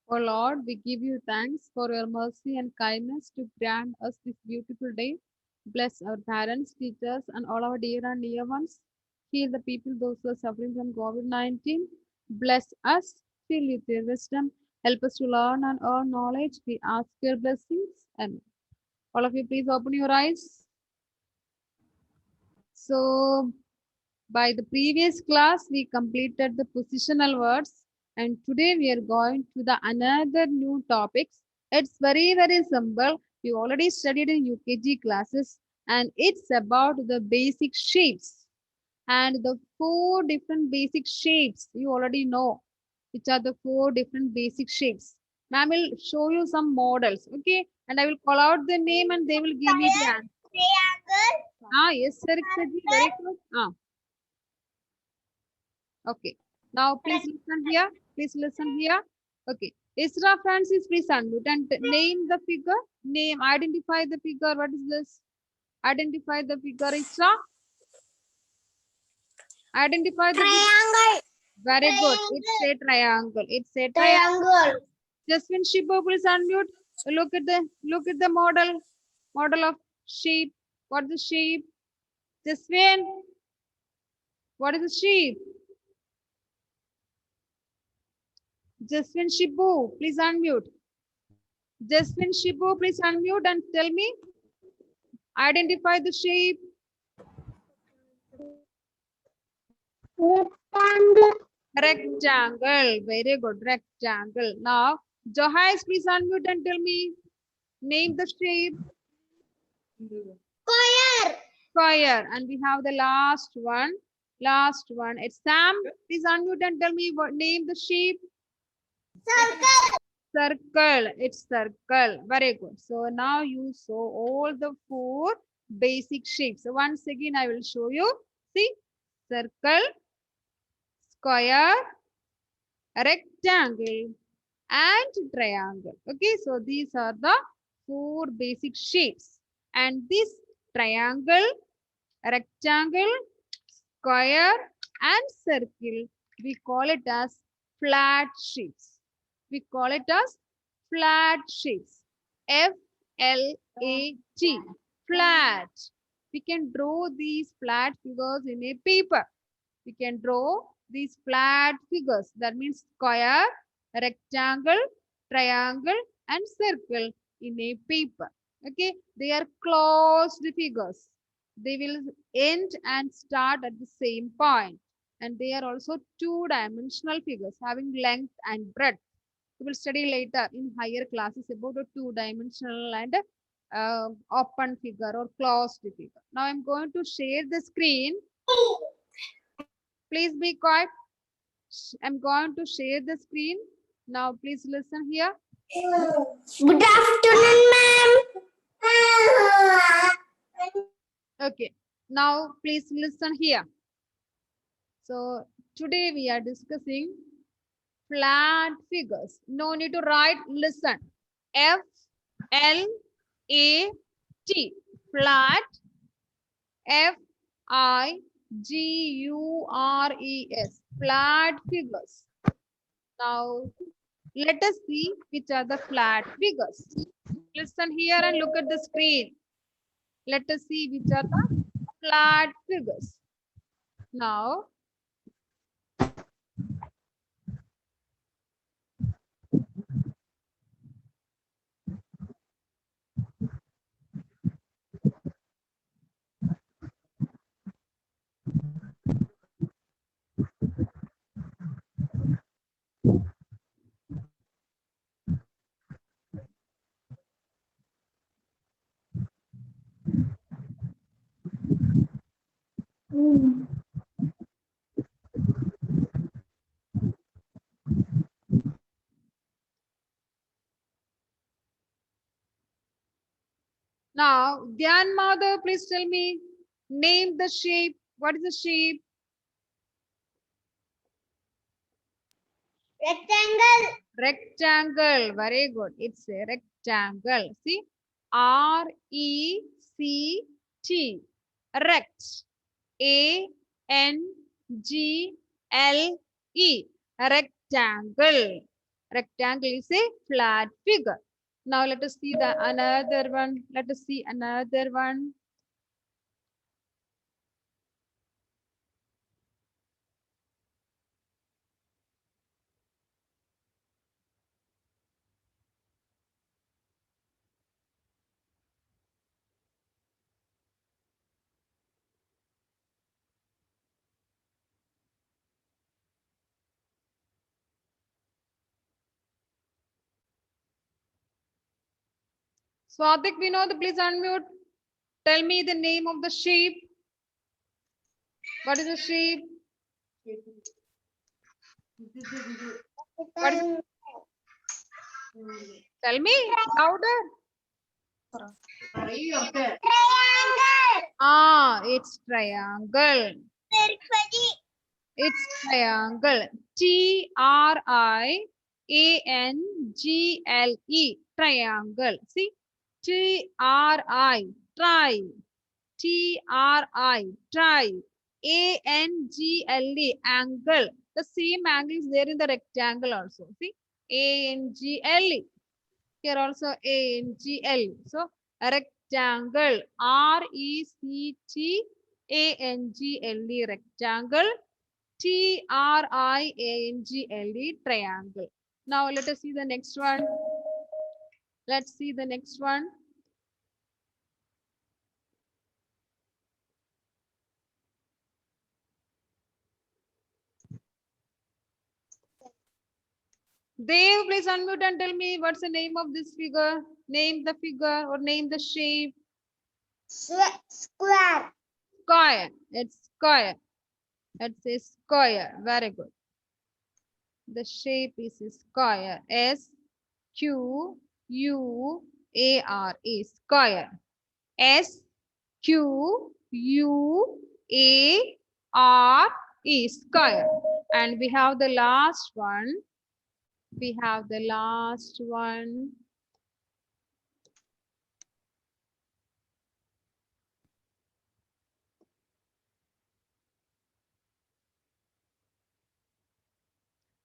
O Lord, we give you thanks for your mercy and kindness to grant us this beautiful day. Bless our parents, teachers, and all our dear and near ones. Heal the people, those who are suffering from COVID-19. Bless us, fill with your wisdom. Help us to learn and earn knowledge. We ask your blessings. Amen. All of you, please open your eyes. So, by the previous class, we completed the positional words, and today we are going to the another new topics. It's very simple. We already studied in UKG classes, and it's about the basic shapes and the four different basic shapes. You already know which are the four different basic shapes. Ma'am will show you some models, okay? And I will call out the name, and they will give me the Square, answer. triangle, Ah, yes, sir, very good. Ah, okay. Now please listen here. Please listen here. Okay. Isra Francis, please unmute and name the figure. Name, identify the figure. What is this? Identify the figure, Isra. Identify the figure. triangle, Very good. It's triangle, a triangle. It's a triangle. triangle. Jasmine Shibu, please unmute. Look at the model. Model of sheep. What is the sheep? Jasmine, what is the sheep? Jasmine Shibu, please unmute. Jasmine Shibu, please unmute and tell me. Identify the shape. Rectangle, Rectangle. Very good. Rectangle. Now, Johais, please unmute and tell me. Name the shape. square, Square. And we have the last one. Last one. It's Sam. Please unmute and tell me what name the shape. circle, Circle. It's circle. Very good. So now you saw all the four basic shapes. So once again, I will show you. See, circle, square, rectangle, and triangle. Okay, so these are the four basic shapes. And this triangle, rectangle, square, and circle, we call it as flat shapes. We call it as flat shapes. F-L-A-T. Flat. We can draw these flat figures in a paper. We can draw these flat figures. That means square, rectangle, triangle, and circle in a paper. Okay, they are closed figures. They will end and start at the same point. And they are also two-dimensional figures having length and breadth. We will study later in higher classes about a two-dimensional and open figure or closed figure. Now I'm going to share the screen. Please be quiet. I'm going to share the screen. Now please listen here. Good afternoon, ma'am. Okay. Now please listen here. So today we are discussing flat figures. No need to write. Listen. F-L-A-T. Flat. F-I-G-U-R-E-S. Flat figures. Now let us see which are the flat figures. Listen here and look at the screen. Let us see which are the flat figures. Now, grandmother, please tell me, name the shape. What is the shape? Rectangle, Rectangle. Very good. It's a rectangle. See, R-E-C-T. Rect. A-N-G-L-E. Rectangle. Rectangle is a flat figure. Now let us see the another one. Let us see another one. Swatik Vinod, please unmute. Tell me the name of the sheep. What is the sheep? What is it? Tell me louder. Triangle. Ah, it's triangle. Tirupati. It's triangle. Triangle. Triangle. See? Tri. Try. Try. Angle. Angle. The same angle is there in the rectangle also. See? Angle. Here also angle. So a rectangle. Rectangle. Rectangle. Triangle. Triangle. Now let us see the next one. Let's see the next one. Dev, please unmute and tell me what's the name of this figure. Name the figure or name the shape. Square. Square. It's square. It's a square. Very good. The shape is a square. S-Q-U-A-R-E. Square. S-Q-U-A-R-E. Square. And we have the last one. We have the last one.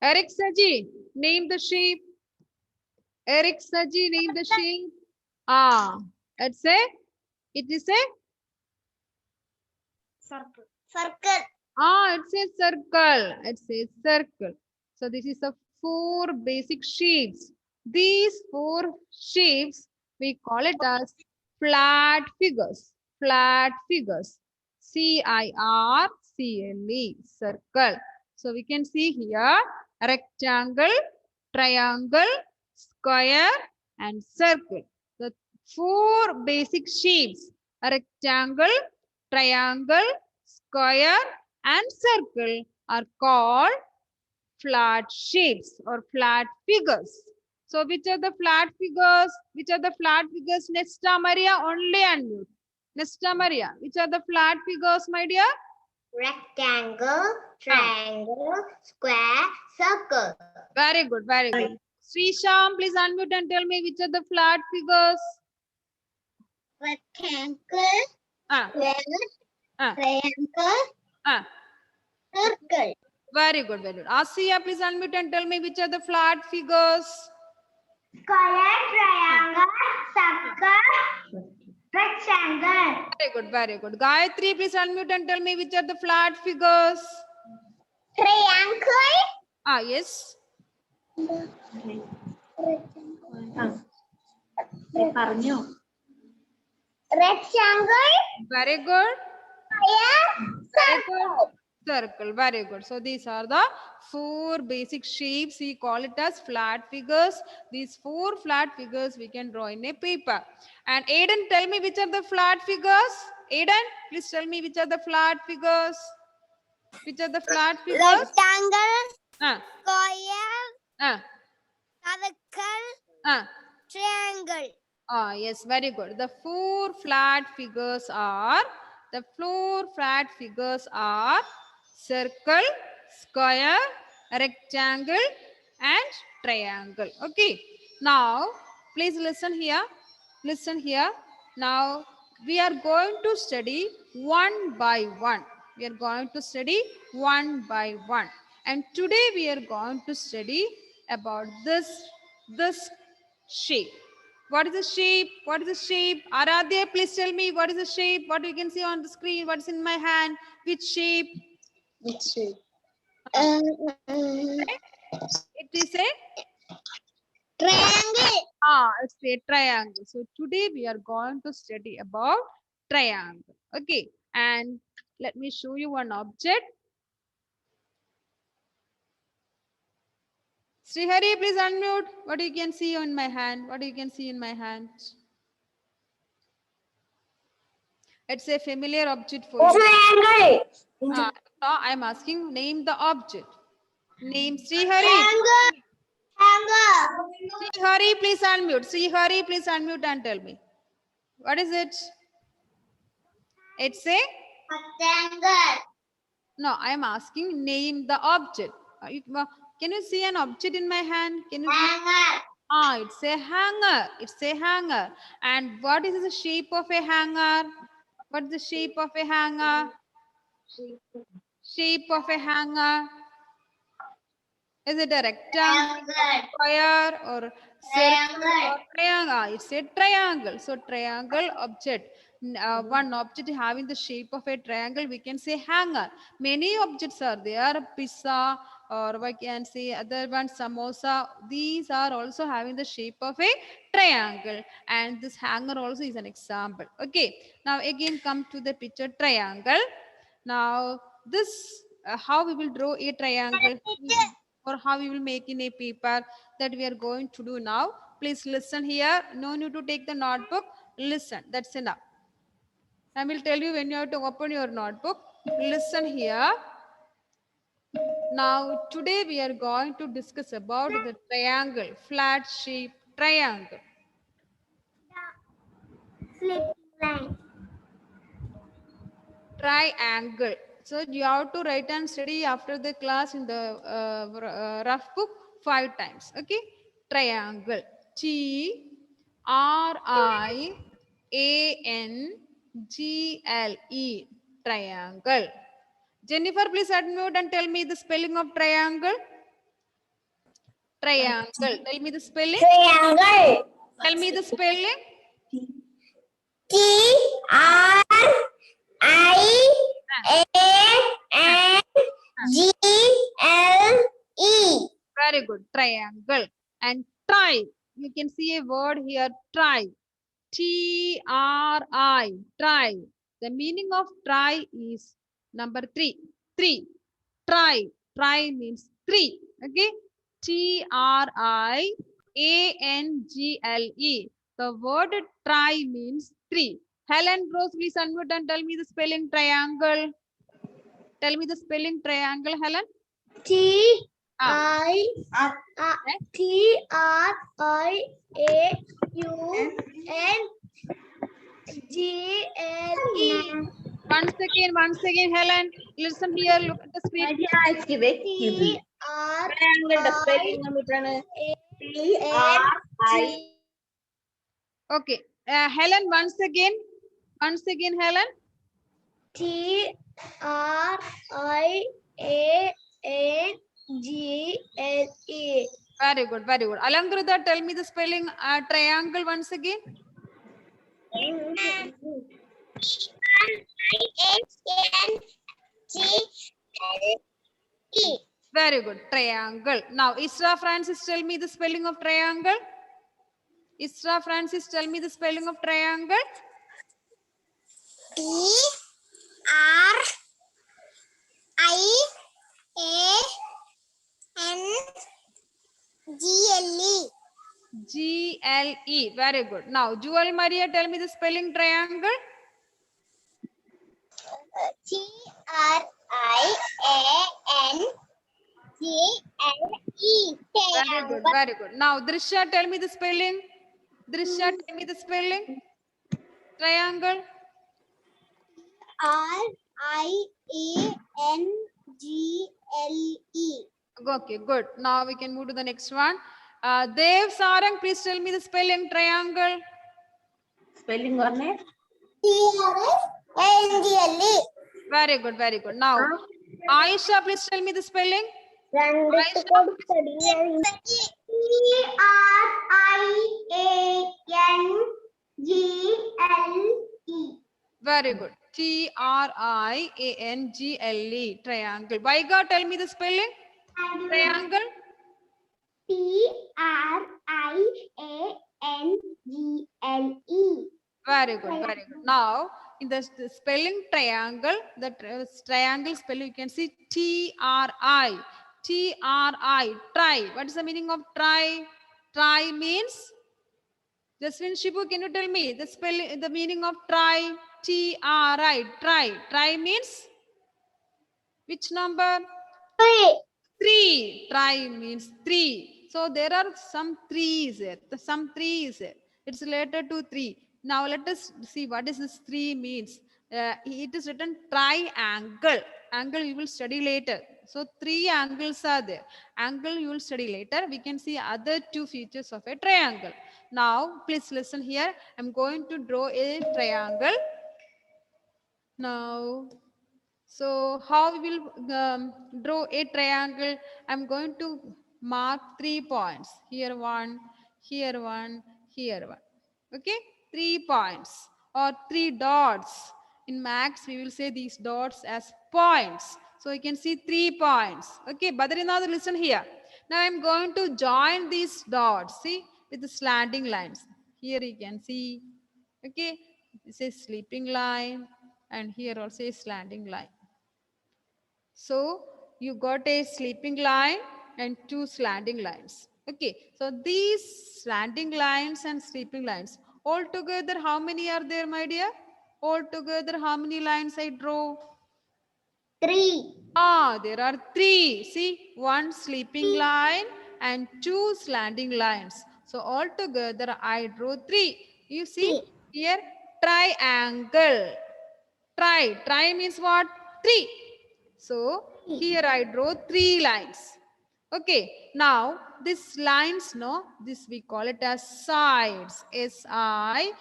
Eric Saji, name the sheep. Eric Saji, name the sheep. Ah, it is a Circle. it's a circle. It's a circle. So this is the 4 basic shapes. These 4 shapes, we call it as flat figures. Flat figures. C-I-R-C-L-E, circle. So we can see here rectangle, triangle, square, and circle. The 4 basic shapes: a rectangle, triangle, square, and circle are called flat shapes or flat figures. So which are the flat figures? Which are the flat figures? Nesta Maria, only unmute. Nesta Maria, which are the flat figures, my dear? Rectangle, triangle, square, circle. Very good, very good. Srisham, please unmute and tell me which are the flat figures. Rectangle, square, triangle, circle. Very good, very good. Asiya, please unmute and tell me which are the flat figures. Square, triangle, circle, rectangle. Very good, very good. Gayatri, please unmute and tell me which are the flat figures. Triangle. Yes. Rectangle. Very good. Square, Very good. circle. Circle. Very good. So these are the 4 basic shapes. We call it as flat figures. These 4 flat figures we can draw in a paper. And Aiden, tell me which are the flat figures. Aiden, please tell me which are the flat figures. Which are the flat figures? Rectangle, square, Uh, circle, triangle. Yes, very good. The 4 flat figures are circle, square, rectangle, and triangle. Okay. Now, please listen here. Listen here. Now, we are going to study one by one. And today we are going to study about this shape. What is the shape? What is the shape? Aradhya, please tell me what is the shape? What you can see on the screen? What is in my hand? Which shape? Which shape? It is a Triangle. it's a triangle. So today we are going to study about triangle. Okay, and let me show you one object. Srihari, please unmute. What you can see on my hand? What you can see in my hand? It's a familiar object for you. Triangle. Now I'm asking, name the object. Name Srihari. Triangle. Triangle. Srihari, please unmute. Srihari, please unmute and tell me. What is it? It's a Rectangle. no. I'm asking, name the object. Can you see an object in my hand? Can you see? Hanger. It's a hanger. It's a hanger. And what is the shape of a hanger? What's the shape of a hanger? Shape of a hanger. Is it a rectangle, square, or circle, or triangle? It's a triangle. So triangle object. One object having the shape of a triangle, we can say hanger. Many objects are there. Pizza, or we can say other one, samosa. These are also having the shape of a triangle. And this hanger also is an example. Okay. Now again come to the picture triangle. Now this how we will draw a triangle, or how we will make in a paper, that we are going to do now. Please listen here. No need to take the notebook. Listen. That's enough. I will tell you when you have to open your notebook. Listen here. Now today we are going to discuss about the triangle, flat shape triangle. Flip line. Triangle. So you have to write and study after the class in the rough book 5 times. Okay. Triangle. Triangle. Triangle. Jennifer, please unmute and tell me the spelling of triangle. Triangle. Tell me the spelling. Triangle. Tell me the spelling. Triangle. Very good. Triangle. And try. You can see a word here. Try. T-R-I. Try. The meaning of try is number 3. 3. Try. Try means 3. Okay. Triangle. The word try means 3. Helen Rose, please unmute and tell me the spelling triangle. Tell me the spelling triangle, Helen. Triangle. Once again, Helen. Listen here. Look at the screen. Okay. Helen, once again, Helen. Triangle. Very good, very good. Alankrita, tell me the spelling triangle once again. Very good. Triangle. Now, Isra Francis, tell me the spelling of triangle. Isra Francis, tell me the spelling of triangle. G-L-E. Very good. Now, Jewel Maria, tell me the spelling triangle. Triangle. Very good, very good. Now, Drisha, tell me the spelling. Drisha, tell me the spelling. Triangle. Triangle. Okay, good. Now we can move to the next one. Dev Sarang, please tell me the spelling triangle. Spelling one है. Triangle. Very good, very good. Now, Aisha, please tell me the spelling. രണ്ടിട്ട് കൊടുത്തടി TRIANGLE. Very good. TRIANGLE. Triangle. Vaiga, tell me the spelling. Triangle. TRIANGLE. Very good. Very good. Now, in the spelling triangle, the triangle spelling, you can see TRI. TRI. Try. What is the meaning of try? Try means. Jasmine Shibu, can you tell me the spelling, the meaning of try? TRI. Try. Try means which number? 3. Try means 3. So there are some threes here. Some threes here. It's related to 3. Now let us see what is this 3 means. It is written triangle. Angle you will study later. So 3 angles are there. Angle you will study later. We can see other 2 features of a triangle. Now please listen here. I'm going to draw a triangle. Now, so how we will draw a triangle? I'm going to mark 3 points. Here one, here one, here one. Okay, 3 points or 3 dots. In maths, we will say these dots as points. So you can see 3 points. Okay, Badrinath, listen here. Now I'm going to join these dots, see, with the slanting lines. Here you can see, okay, this is sleeping line and here also is slanting line. So you got a sleeping line and 2 slanting lines. Okay, so these slanting lines and sleeping lines, all together how many are there, my dear? All together how many lines I draw? 3. There are 3. See, 1 sleeping line and 2 slanting lines. So all together I draw 3. You see here, triangle. Try means what? 3. So here I draw 3 lines. Okay, now this lines, no, this we call it as sides. SIDES,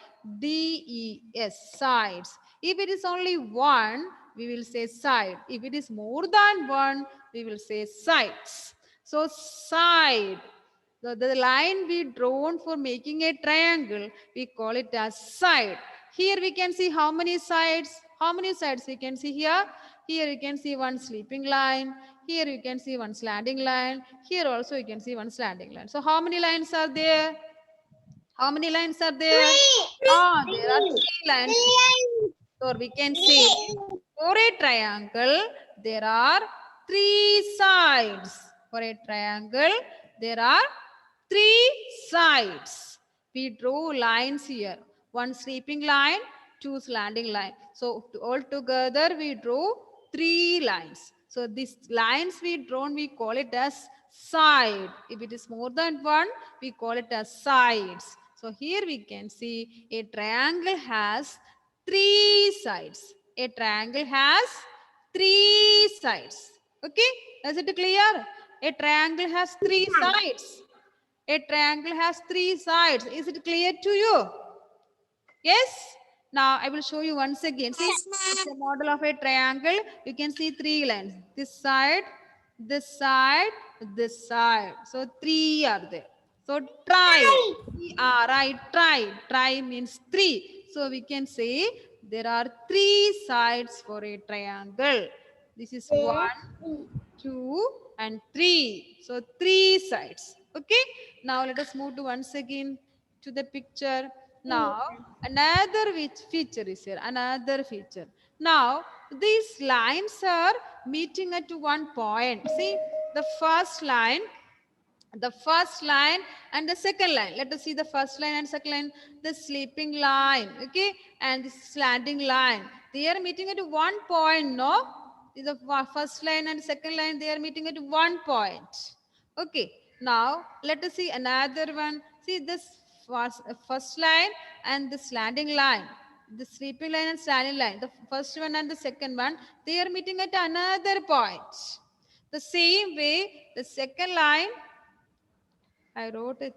sides. If it is only one, we will say side. If it is more than one, we will say sides. So side, the line we drawn for making a triangle, we call it as side. Here we can see how many sides. How many sides we can see here? Here you can see 1 sleeping line. Here you can see 1 slanting line. Here also you can see 1 slanting line. So how many lines are there? How many lines are there? There are 3 lines. So we can say for a triangle, there are 3 sides. For a triangle, there are 3 sides. We draw lines here. 1 sleeping line, 2 slanting line. So all together we draw 3 lines. So these lines we drawn, we call it as side. If it is more than one, we call it as sides. So here we can see a triangle has 3 sides. A triangle has 3 sides. Okay, is it clear? A triangle has 3 sides. A triangle has 3 sides. Is it clear to you? Yes? Now I will show you once again. See, it's a model of a triangle. You can see 3 lines. This side, this side, this side. So 3 are there. So try. Right, try. Try means 3. So we can say there are 3 sides for a triangle. This is 1, 2 and 3. So 3 sides. Okay. Now let us move to once again to the picture. Now another which feature is here. Another feature. Now these lines are meeting at one point. See, the first line and the second line. Let us see the first line and second line. The sleeping line, okay, and the slanting line, they are meeting at one point. No, the first line and second line, they are meeting at one point. Okay, now let us see another one. See this first line and the slanting line, the sleeping line and slanting line, the first one and the second one, they are meeting at another point. The same way, the second line, I wrote it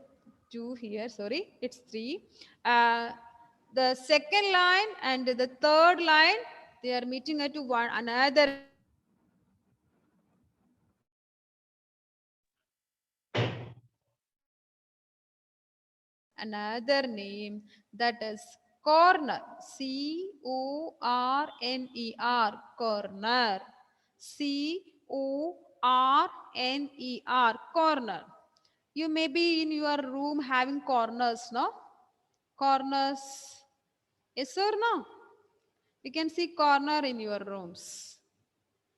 2 here, sorry, it's 3. The second line and the third line, they are meeting at one another another name, that is corner. C-O-R-N-E-R, corner. C-O-R-N-E-R, corner. You may be in your room having corners, no? Corners. Yes or no? You can see corner in your rooms.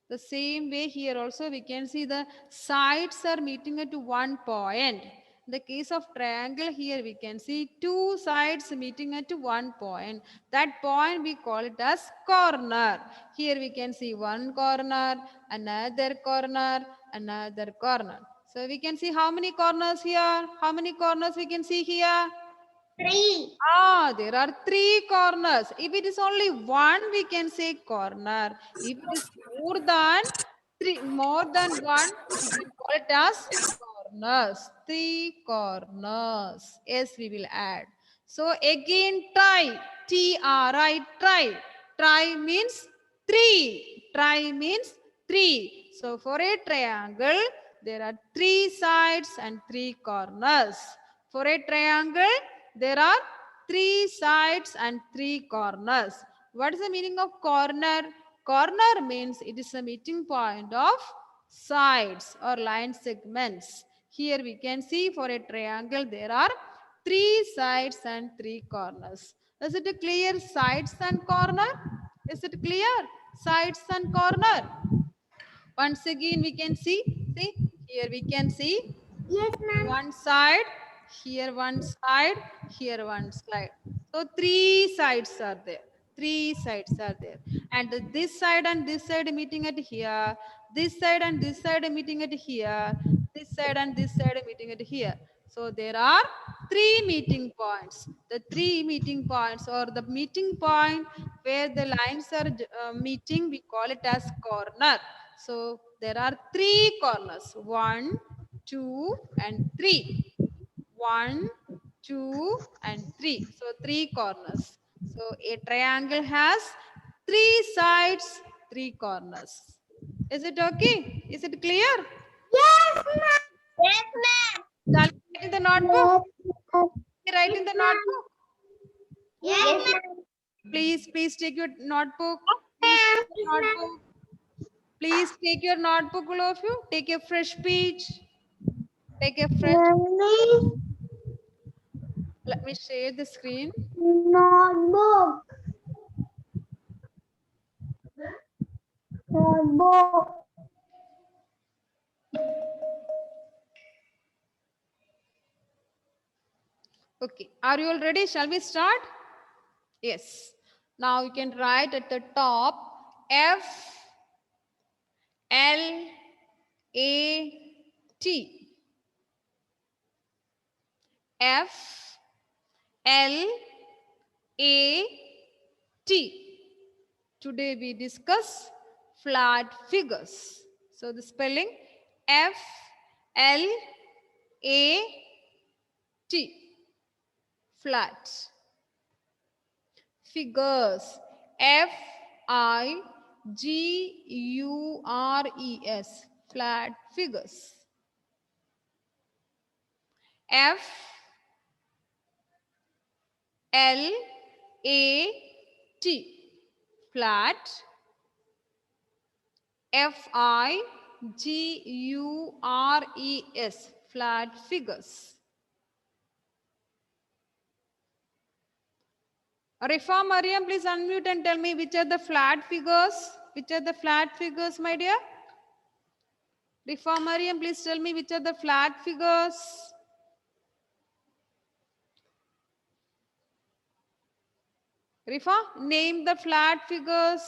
The same way here also we can see the sides are meeting at one point. In the case of triangle here we can see two sides meeting at one point. That point we call it as corner. Here we can see one corner, another corner, another corner. So we can see how many corners here? How many corners we can see here? 3. There are three corners. If it is only one, we can say corner. If it is more than three, more than one, we can call it as corners. Three corners. Yes, we will add. So again, try. T-R-I, try. Try means three. Try means three. So for a triangle, there are three sides and three corners. For a triangle, there are three sides and three corners. What is the meaning of corner? Corner means it is a meeting point of sides or line segments. Here we can see for a triangle there are three sides and three corners. Is it clear? Sides and corner? Is it clear? Sides and corner. Once again we can see here we can see Yes, ma'am. one side, here one side, here one side. So three sides are there. Three sides are there. And this side and this side meeting at here. This side and this side meeting at here. This side and this side meeting at here. So there are three meeting points. The three meeting points or the meeting point where the lines are meeting, we call it as corner. So there are three corners. 1, 2, and 3. 1, 2, and 3. So three corners. So a triangle has three sides, three corners. Is it okay? Is it clear? Yes, ma'am. Yes, ma'am. Shall we write in the notebook? Write in the notebook. Yes, ma'am. Please take your notebook. Please take your notebook. Please take your notebook, all of you. Take a fresh page. Take a fresh. Mommy, Let me share the screen. notebook. Notebook. Okay, are you all ready? Shall we start? Yes. Now you can write at the top F L A T. F L A T. Today we discuss flat figures. So the spelling F L A T. Flat. Figures. F-I-G-U-R-E-S. Flat figures. F-L-A-T. Flat. F-I-G-U-R-E-S. Flat figures. Rifa, Mariam, please unmute and tell me which are the flat figures. Which are the flat figures, my dear? Rifa, Mariam, please tell me which are the flat figures. Rifa, name the flat figures.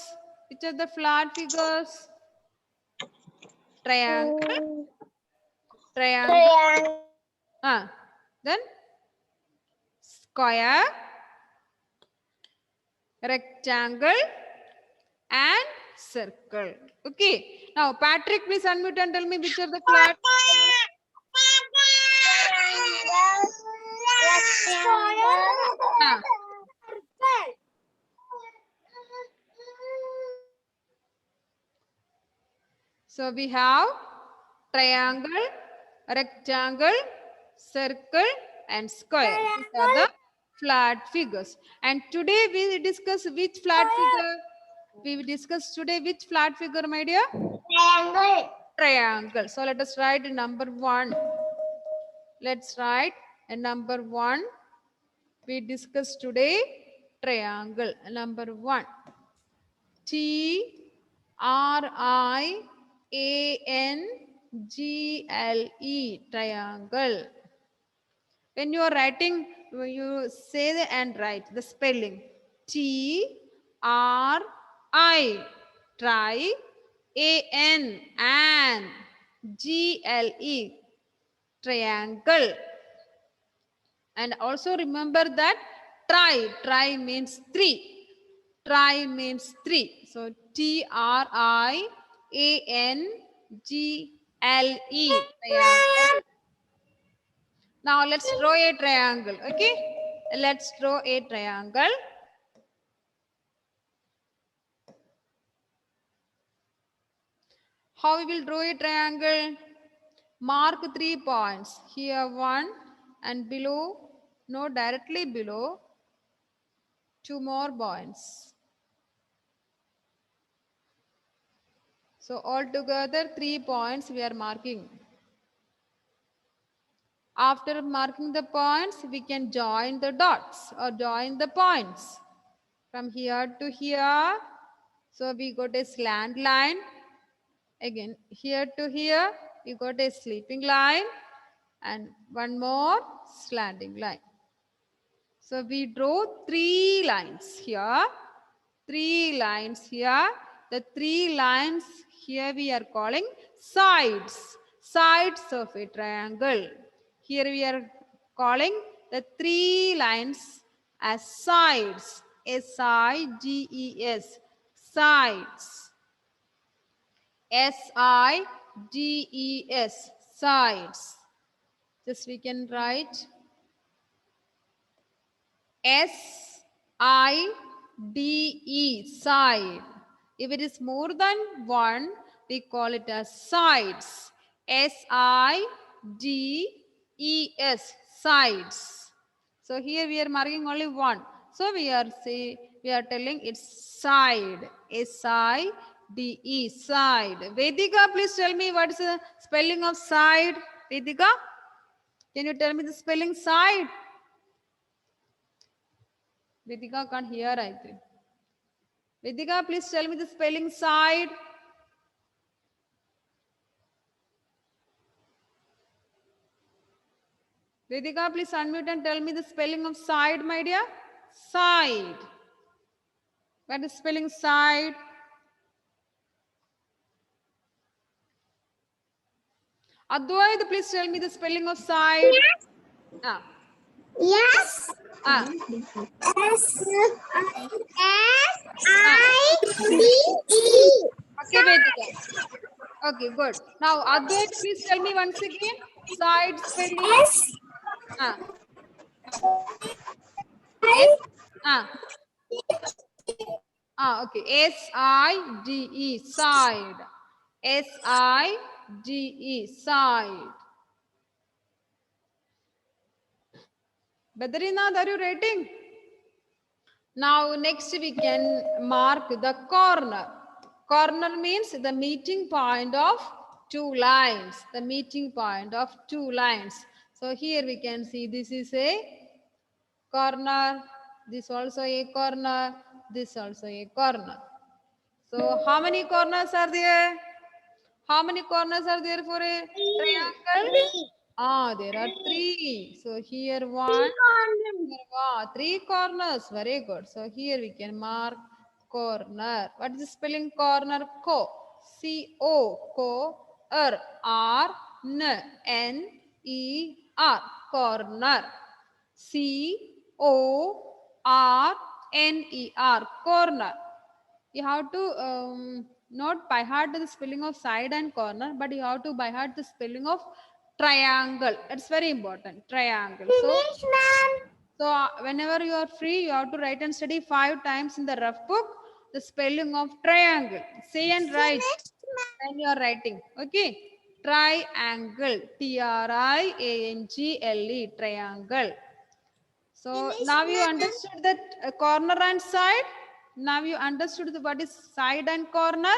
Which are the flat figures? Triangle. Triangle. Then square, rectangle, and circle. Okay. Now, Patrick, please unmute and tell me which are the flat. Ah. So we have triangle, rectangle, circle, and square. These are the flat figures. And today we discuss which flat figure? We will discuss today which flat figure, my dear? Triangle. Triangle. So let us write number 1. Let's write number 1. We discuss today triangle. Number 1. triangle. Triangle. When you are writing, you say the and write the spelling. T-R-I. Try. A-N. An. G-L-E. Triangle. And also remember that try means 3. Try means 3. So Triangle. Triangle. Now let's draw a triangle. Okay. Let's draw a triangle. How we will draw a triangle? Mark 3 points. Here 1 and below, no, directly below, 2 more points. So altogether 3 points we are marking. After marking the points, we can join the dots or join the points. From here to here, so we got a slant line. Again, here to here, we got a sleeping line and one more slanting line. So we draw 3 lines here, 3 lines here. The 3 lines here we are calling sides, sides of a triangle. Here we are calling the 3 lines as sides, S-I-D-E-S, sides, S-I-D-E-S, sides. Just we can write S-I-D-E, side. If it is more than 1, we call it as sides. S-I-D-E-S, sides. So here we are marking only 1. So we are telling it's side. S-I-D-E, side. Vedika, please tell me what is the spelling of side. Vedika, can you tell me the spelling side? Vedika can't hear, I think. Vedika, please tell me the spelling side. Vedika, please unmute and tell me the spelling of side, my dear. Side. What is spelling side? Advaita, please tell me the spelling of side. Ah. Yes. Ah. S-I-D-E. Okay, Vedika. Okay, good. Now, Advaita, please tell me once again. Side spelling. S. Ah. S. Okay. S-I-D-E, side. S-I-D-E, side. Badrinath, are you writing? Now, next we can mark the corner. Corner means the meeting point of 2 lines. The meeting point of 2 lines. So here we can see this is a corner. This also a corner. This also a corner. So how many corners are there? How many corners are there for a triangle? There are 3. So here 1, 3 corners. Very good. So here we can mark corner. What is the spelling corner? Co. C-O. Co-er. R-N-N-E-R. Corner. C-O-R-N-E-R. Corner. You have to not by heart the spelling of side and corner, but you have to by heart the spelling of triangle. It's very important. Triangle. So whenever you are free, you have to write and study 5 times in the rough book the spelling of triangle. Say and write when you are writing. Okay. triangle. Triangle. Triangle. So now you understood that corner and side. Now you understood what is side and corner.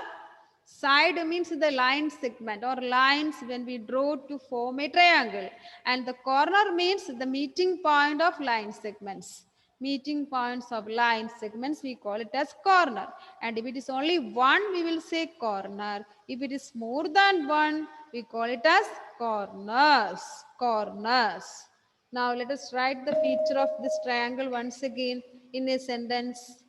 Side means the line segment or lines when we draw to form a triangle. And the corner means the meeting point of line segments. Meeting points of line segments, we call it as corner. And if it is only one, we will say corner. If it is more than one, we call it as corners. Corners. Now let us write the feature of this triangle once again in a sentence.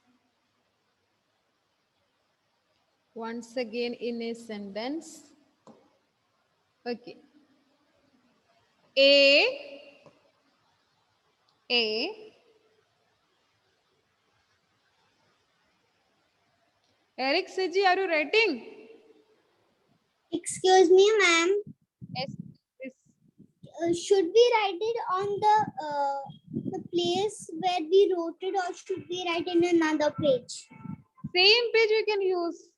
Once again in a sentence. Okay. Eric Seji, are you writing? Excuse me, ma'am. Yes. Yes. Should we write it on the place where we wrote it, or should we write in another page? Same page you can use.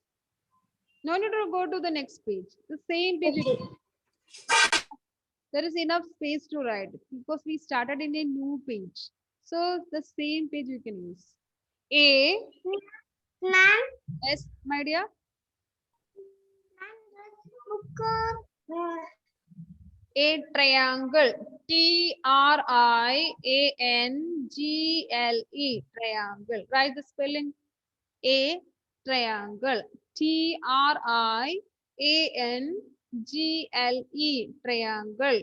No need to go to the next page. The same page. Okay. There is enough space to write because we started in a new page. So the same page you can use. A. Ma'am. Yes, my dear. A triangle. Triangle. Triangle. Write the spelling. A triangle. Triangle. Triangle. Triangle.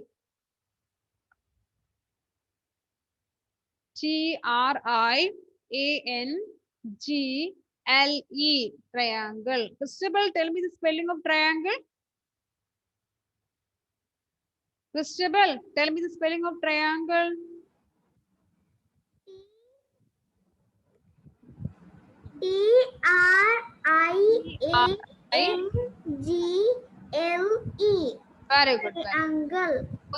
Triangle. Christabel, tell me the spelling of triangle. Christabel, tell me the spelling of triangle. Triangle. Very good. Triangle.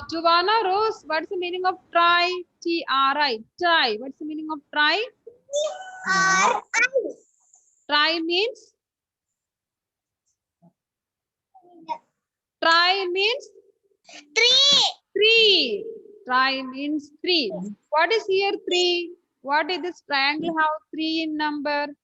Giovanna Rose, what's the meaning of try? Tri. Try. What's the meaning of try? Try means? Try means? Three. Try means three. What is here three? What is this triangle have three in number?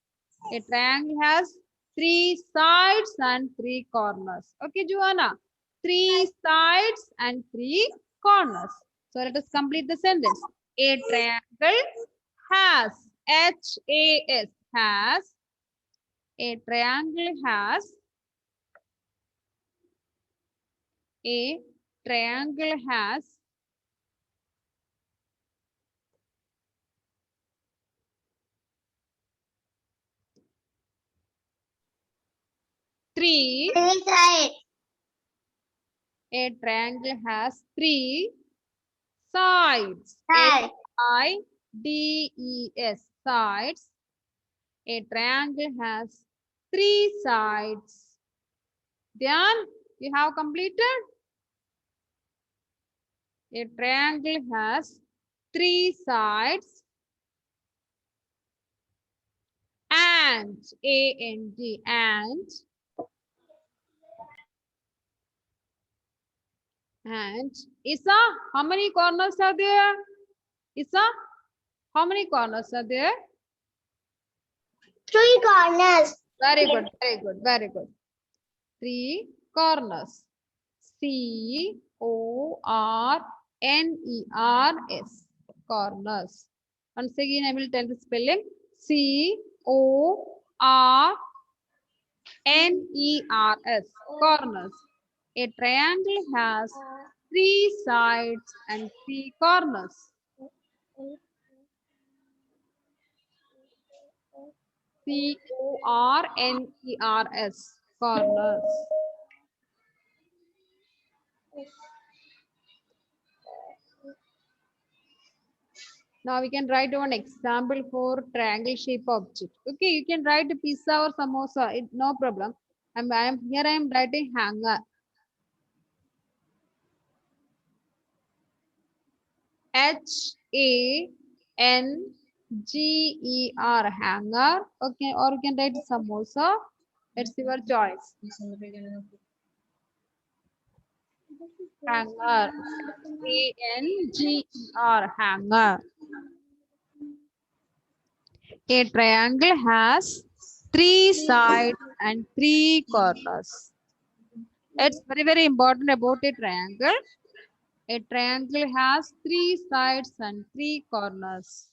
A triangle has 3 sides and 3 corners. Okay, Joanna? 3 sides and 3 corners. So let us complete the sentence. A triangle has, H-A-S, has, a triangle has, a triangle has 3. A triangle has 3 sides. S-I-D-E-S, sides. A triangle has 3 sides. Dhyan, you have completed? A triangle has 3 sides and, A-N-D, and Isa, how many corners are there? Isa, how many corners are there? 3 corners. Very good, very good, very good. 3 corners. C-O-R-N-E-R-S, corners. Once again, I will tell the spelling. C-O-R-N-E-R-S, corners. A triangle has 3 sides and 3 corners. C-O-R-N-E-R-S, corners. Now we can write one example for triangle shape object. Okay, you can write a pizza or samosa, no problem. I am writing hanger. H-A-N-G-E-R, hanger. Okay, or you can write samosa. It's your choice. Hanger. Hanger. Hanger. A triangle has 3 sides and 3 corners. It's very, very important about a triangle. A triangle has 3 sides and 3 corners.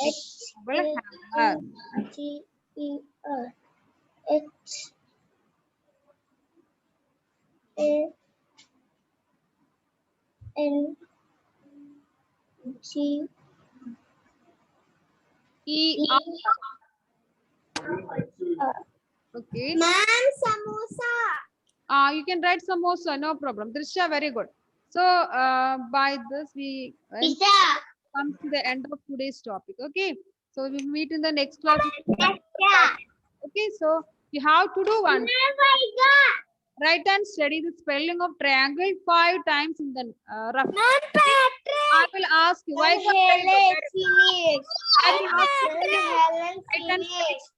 Example, hanger. H-A-N-G-E-R. H-A-N-G. E-R. Okay. Ma'am, samosa. You can write samosa, no problem. Drisha, very good. So, by this, we Pizza. come to the end of today's topic. Okay. So, we will meet in the next class. Okay. So, you have to do one. Write and study the spelling of triangle 5 times in the rough. I will ask you why. I will ask you write and study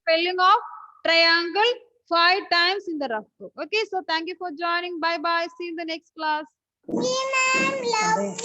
spelling of triangle 5 times in the rough book. Okay. So, thank you for joining. Bye bye. See you in the next class. See, ma'am. Love